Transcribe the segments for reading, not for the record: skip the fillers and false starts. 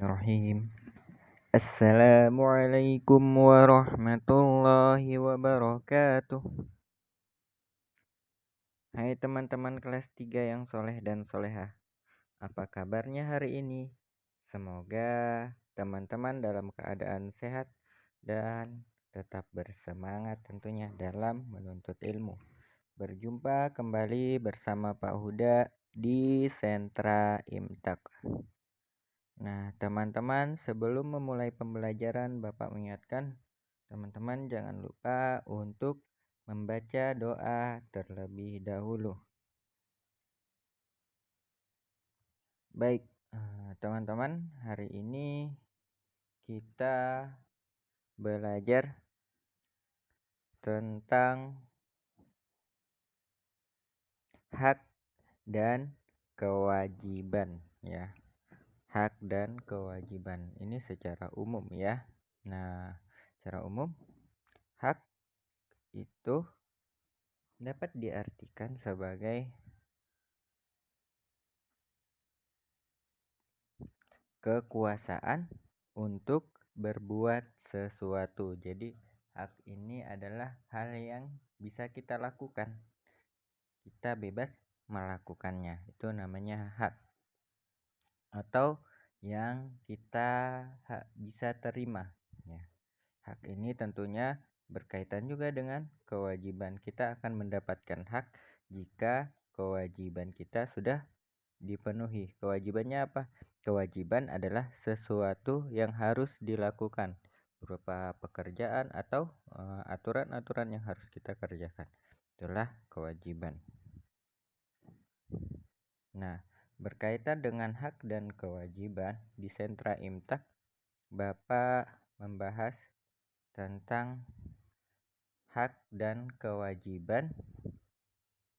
Bismillahirrahmanirrahim. Assalamualaikum warahmatullahi wabarakatuh. Hai teman-teman kelas 3 yang soleh dan solehah. Apa kabarnya hari ini? Semoga teman-teman dalam keadaan sehat dan tetap bersemangat tentunya dalam menuntut ilmu. Berjumpa kembali bersama Pak Huda di Sentra Imtak. Nah, teman-teman, sebelum memulai pembelajaran, Bapak mengingatkan teman-teman jangan lupa untuk membaca doa terlebih dahulu. Baik, teman-teman, hari ini kita belajar tentang hak dan kewajiban ya. Hak dan kewajiban ini secara umum ya. Nah, secara umum hak itu dapat diartikan sebagai kekuasaan untuk berbuat sesuatu. Jadi hak ini adalah hal yang bisa kita lakukan. Kita bebas melakukannya. Itu namanya hak. Atau yang kita bisa terima ya. Hak ini tentunya berkaitan juga dengan kewajiban. Kita akan mendapatkan hak jika kewajiban kita sudah dipenuhi. Kewajibannya apa? Kewajiban adalah sesuatu yang harus dilakukan berupa pekerjaan atau aturan-aturan yang harus kita kerjakan. Itulah kewajiban. Nah, berkaitan dengan hak dan kewajiban di Sentra Imtak, Bapak membahas tentang hak dan kewajiban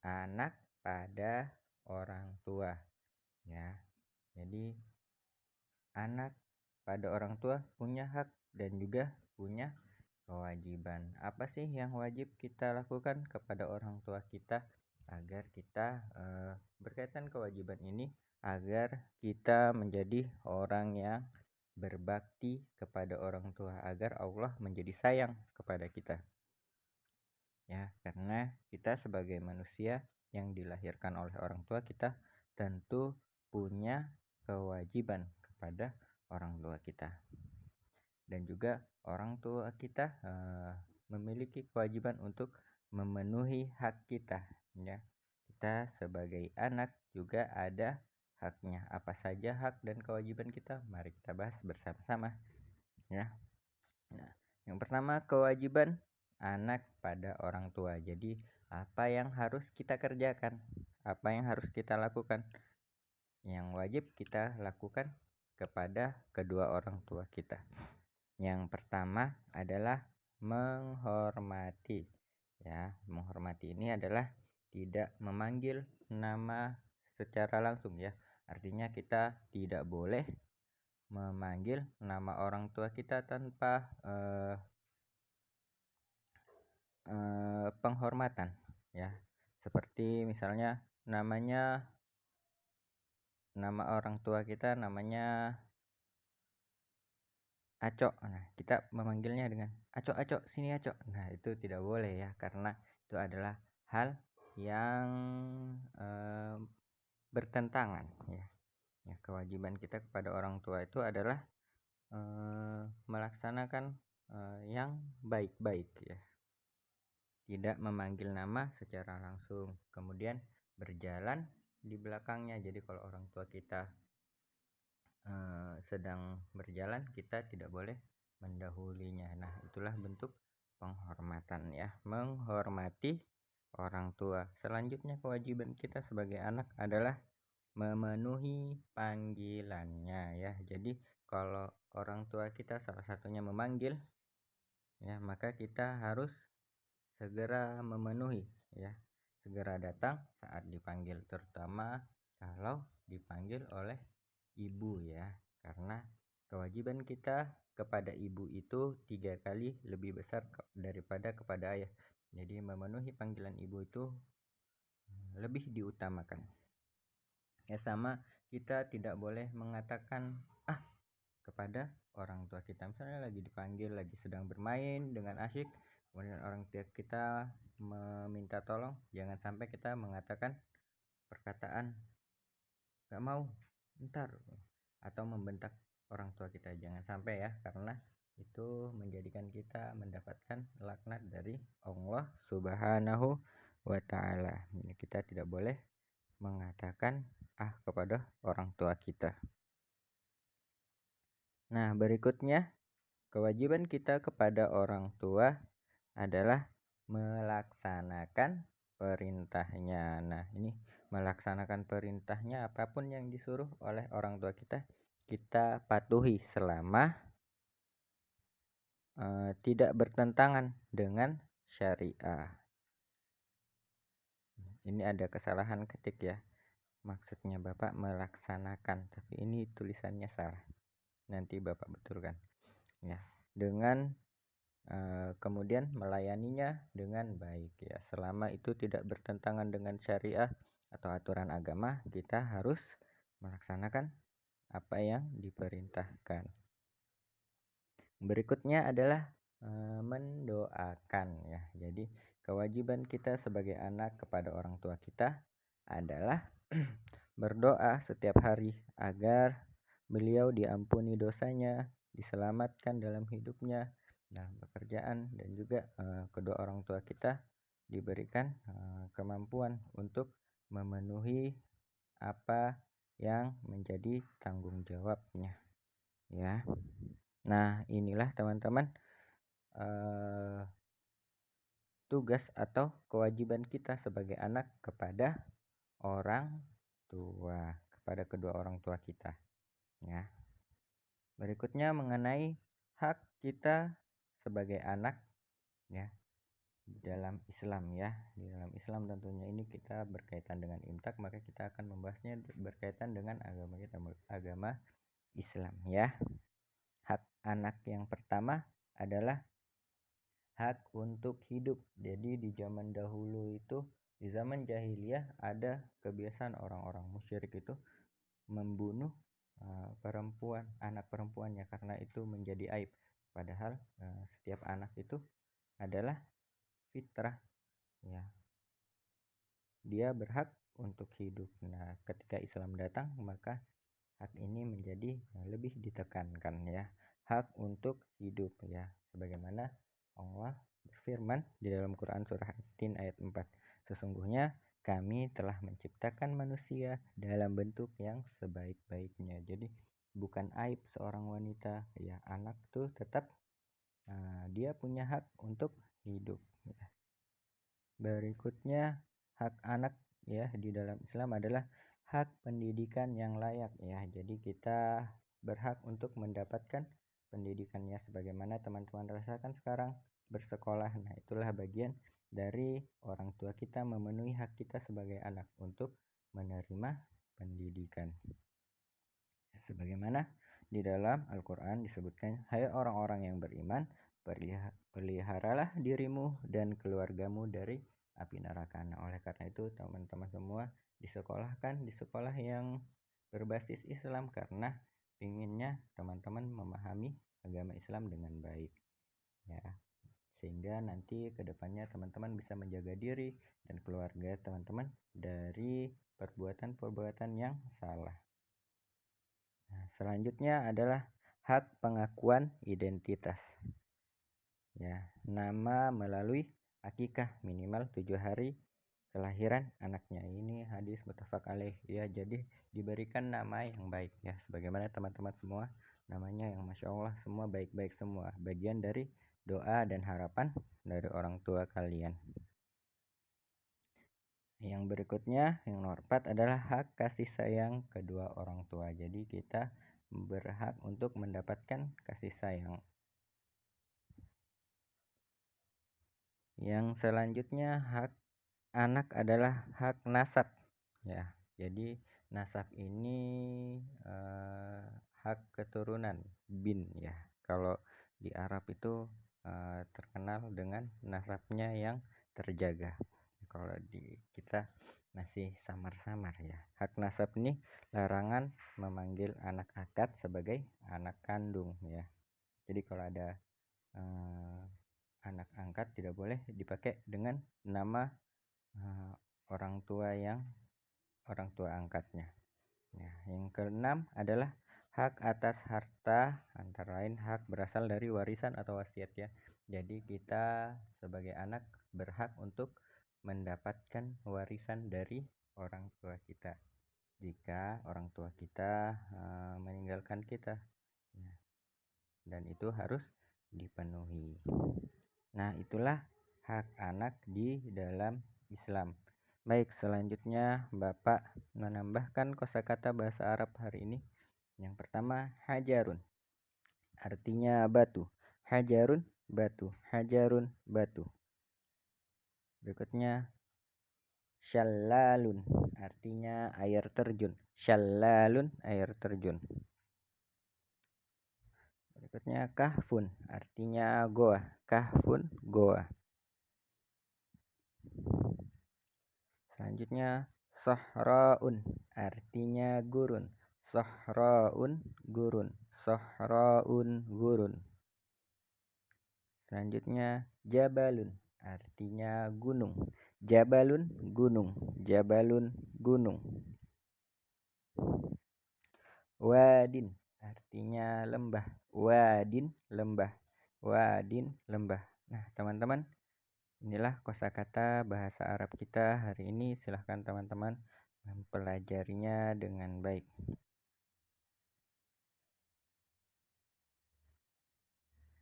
anak pada orang tua ya. Jadi anak pada orang tua punya hak dan juga punya kewajiban. Apa sih yang wajib kita lakukan kepada orang tua kita agar kita berkaitan kewajiban ini agar kita menjadi orang yang berbakti kepada orang tua, agar Allah menjadi sayang kepada kita. Ya, karena kita sebagai manusia yang dilahirkan oleh orang tua, kita tentu punya kewajiban kepada orang tua kita. Dan juga orang tua kita memiliki kewajiban untuk memenuhi hak kita ya. Kita sebagai anak juga ada haknya. Apa saja hak dan kewajiban kita? Mari kita bahas bersama-sama ya. Nah, yang pertama kewajiban anak pada orang tua. Jadi apa yang harus kita kerjakan? Apa yang harus kita lakukan? Yang wajib kita lakukan kepada kedua orang tua kita. Yang pertama adalah menghormati. Ya, menghormati ini adalah tidak memanggil nama secara langsung ya. Artinya kita tidak boleh memanggil nama orang tua kita tanpa penghormatan ya. Seperti misalnya nama orang tua kita namanya Acok. Nah, kita memanggilnya dengan Acok, Acok, sini Acok. Nah, itu tidak boleh ya, karena itu adalah hal yang bertentangan ya. Ya, kewajiban kita kepada orang tua itu adalah melaksanakan yang baik-baik ya. Tidak memanggil nama secara langsung. Kemudian berjalan di belakangnya. Jadi kalau orang tua kita sedang berjalan, kita tidak boleh mendahulinya. Nah, itulah bentuk penghormatan ya, menghormati orang tua. Selanjutnya kewajiban kita sebagai anak adalah memenuhi panggilannya ya. Jadi kalau orang tua kita salah satunya memanggil ya, maka kita harus segera memenuhi ya. Segera datang saat dipanggil, terutama kalau dipanggil oleh ibu ya, karena kewajiban kita kepada ibu itu 3 kali lebih besar daripada kepada ayah. Jadi memenuhi panggilan ibu itu lebih diutamakan ya. Sama kita tidak boleh mengatakan kepada orang tua kita. Misalnya lagi dipanggil, lagi sedang bermain dengan asyik, kemudian orang tua kita meminta tolong, jangan sampai kita mengatakan perkataan gak mau, ntar, atau membentak orang tua kita. Jangan sampai ya, karena itu menjadikan kita mendapatkan laknat dari Allah Subhanahu wa Ta'ala. Kita tidak boleh mengatakan kepada orang tua kita. Nah, berikutnya kewajiban kita kepada orang tua adalah melaksanakan perintahnya. Nah, ini melaksanakan perintahnya, apapun yang disuruh oleh orang tua kita, kita patuhi selama tidak bertentangan dengan syariah. Ini ada kesalahan ketik ya. Maksudnya Bapak melaksanakan, tapi ini tulisannya salah. Nanti Bapak betulkan. Ya, dengan kemudian melayaninya dengan baik ya. Selama itu tidak bertentangan dengan syariah atau aturan agama, kita harus melaksanakan apa yang diperintahkan. Berikutnya adalah mendoakan ya. Jadi kewajiban kita sebagai anak kepada orang tua kita adalah berdoa setiap hari agar beliau diampuni dosanya, diselamatkan dalam hidupnya, dalam pekerjaan, dan juga kedua orang tua kita diberikan kemampuan untuk memenuhi apa yang menjadi tanggung jawabnya ya. Nah, inilah teman-teman tugas atau kewajiban kita sebagai anak kepada orang tua, kepada kedua orang tua kita ya. Berikutnya mengenai hak kita sebagai anak ya di dalam Islam ya. Di dalam Islam tentunya ini kita berkaitan dengan imtak, maka kita akan membahasnya berkaitan dengan agama kita, agama Islam ya. Hak anak yang pertama adalah hak untuk hidup. Jadi di zaman dahulu itu, di zaman jahiliyah, ada kebiasaan orang-orang musyrik itu membunuh perempuan, anak perempuannya, karena itu menjadi aib. Padahal setiap anak itu adalah fitrah ya. Dia berhak untuk hidup. Nah, ketika Islam datang, maka hak ini menjadi lebih ditekankan ya. Hak untuk hidup ya. Sebagaimana Allah berfirman di dalam Quran surah At-Tin ayat 4. Sesungguhnya kami telah menciptakan manusia dalam bentuk yang sebaik-baiknya. Jadi bukan aib seorang wanita ya, anak tuh tetap dia punya hak untuk hidup ya. Berikutnya hak anak ya di dalam Islam adalah hak pendidikan yang layak ya. Jadi kita berhak untuk mendapatkan pendidikannya sebagaimana teman-teman rasakan sekarang bersekolah. Nah, itulah bagian dari orang tua kita memenuhi hak kita sebagai anak untuk menerima pendidikan. Sebagaimana di dalam Al-Quran disebutkan, hai orang-orang yang beriman, peliharalah dirimu dan keluargamu dari api neraka. Nah, oleh karena itu teman-teman semua disekolahkan di sekolah yang berbasis Islam, karena inginnya teman-teman memahami agama Islam dengan baik ya, sehingga nanti kedepannya teman-teman bisa menjaga diri dan keluarga teman-teman dari perbuatan-perbuatan yang salah. Nah, selanjutnya adalah hak pengakuan identitas. Ya, nama melalui akikah minimal 7 hari kelahiran anaknya. Ini hadis muttafaq alaih ya. Jadi diberikan nama yang baik ya. Sebagaimana teman-teman semua namanya yang Masya Allah semua baik-baik semua. Bagian dari doa dan harapan dari orang tua kalian. Yang berikutnya, yang nomor 4 adalah hak kasih sayang kedua orang tua. Jadi kita berhak untuk mendapatkan kasih sayang. Yang selanjutnya hak anak adalah hak nasab ya. Jadi nasab ini hak keturunan bin ya. Kalau di Arab itu terkenal dengan nasabnya yang terjaga. Kalau di kita masih samar-samar ya. Hak nasab ini larangan memanggil anak akad sebagai anak kandung ya. Jadi kalau ada anak angkat tidak boleh dipakai dengan nama orang tua angkatnya. Ya, yang keenam adalah hak atas harta, antara lain hak berasal dari warisan atau wasiat ya. Jadi kita sebagai anak berhak untuk mendapatkan warisan dari orang tua kita jika orang tua kita meninggalkan kita ya. Dan itu harus dipenuhi. Nah, itulah hak anak di dalam Islam. Baik, selanjutnya Bapak menambahkan kosakata bahasa Arab hari ini. Yang pertama, hajarun. Artinya batu. Hajarun, batu. Hajarun, batu. Berikutnya, syalalun. Artinya air terjun. Syalalun, air terjun. Berikutnya, kahfun. Artinya goa. Kahfun, goa. Selanjutnya sahraun, artinya gurun. Sahraun, gurun. Sahraun, gurun. Selanjutnya jabalun, artinya gunung. Jabalun, gunung. Jabalun, gunung. Wadin, artinya lembah. Wadin, lembah. Wadin, lembah. Nah, teman-teman, inilah kosakata bahasa Arab kita hari ini. Silahkan teman-teman mempelajarinya dengan baik.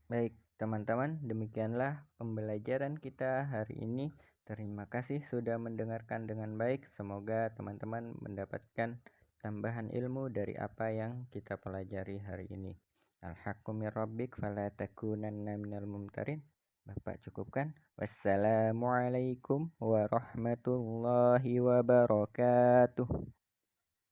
Baik, teman-teman, demikianlah pembelajaran kita hari ini. Terima kasih sudah mendengarkan dengan baik. Semoga teman-teman mendapatkan tambahan ilmu dari apa yang kita pelajari hari ini. Al-haqqu mir rabbik fala takunanna minal mumtarin. Bapak cukupkan. Wassalamualaikum warahmatullahi wabarakatuh.